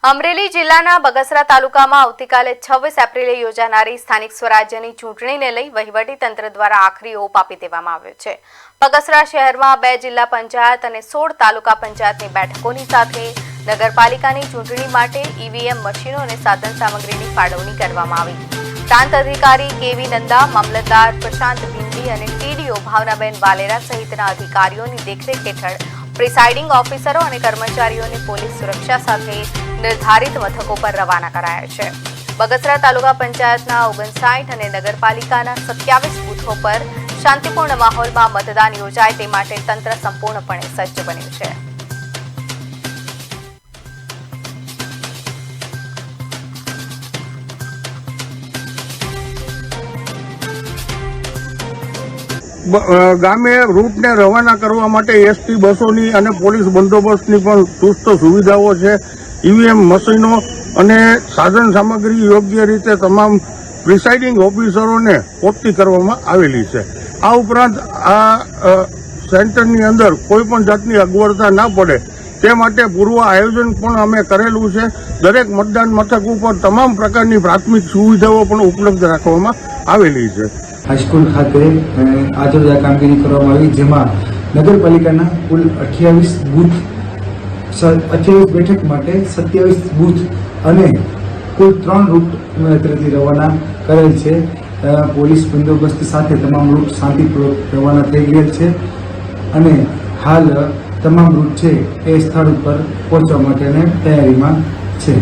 અમરેલી જિલ્લાના બગસરા તાલુકામાં આવતીકાલે 26 એપ્રિલે યોજાનારી સ્થાનિક સ્વરાજ્યની ચૂંટણીને લઈ વહીવટીતંત્ર દ્વારા આખરી ઓપ આપી દેવામાં આવ્યો છે। બગસરા શહેરમાં 2 જિલ્લા પંચાયત અને 16 તાલુકા પંચાયતની બેઠકોની સાથે નગરપાલિકાની ચૂંટણી માટે ઈવીએમ મશીનો અને સાધન સામગ્રીની ફાળવણી કરવામાં આવી। પ્રાંત અધિકારી કેવી નંદા, મામલતદાર પ્રશાંત ભીંડી અને ટીડીઓ ભાવનાબેન વાલેરા સહિતના અધિકારીઓની દેખરેખ હેઠળ પ્રિસાઇડિંગ ઓફિસરો અને કર્મચારીઓને પોલીસ સુરક્ષા સાથે निर्धारित मथकों पर रवाना कराया है। बगसरा तालुका पंचायतना 59 અને नगरपालिकाना 27 बूथों पर शांतिपूर्ण माहौल में मतदान योजाय ते माटे तंत्र संपूर्णपणे सज्ज बन्युं छे। ગામે રૂટને રવાના કરવા માટે એસટી બસોની અને પોલીસ બંદોબસ્તની પણ ચુસ્ત સુવિધાઓ છે। ઈવીએમ મશીનો અને સાધન સામગ્રી યોગ્ય રીતે તમામ પ્રિસાઇડિંગ ઓફિસરોને પોતી કરવામાં આવેલી છે। આ ઉપરાંત આ સેન્ટરની અંદર કોઈ પણ જાતની અગવડતા ના પડે તે માટે પૂર્વ આયોજન પણ અમે કરેલું છે। દરેક મતદાન મથક ઉપર તમામ પ્રકારની પ્રાથમિક સુવિધાઓ પણ ઉપલબ્ધ રાખવામાં આવેલી છે। હાઈસ્કૂલ ખાતે આજરોજ આ કામગીરી કરવામાં આવી, જેમાં નગરપાલિકાના કુલ 28 બૂથ 28 બેઠક માટે 27 બૂથ અને કુલ 3 રૂટ અત્રેથી રવાના કરેલ છે। પોલીસ બંદોબસ્ત સાથે તમામ રૂટ શાંતિપૂર્વક રવાના થઈ ગયેલ છે અને હાલ તમામ રૂટ છે એ સ્થળ ઉપર પહોંચવા માટેની તૈયારીમાં છે।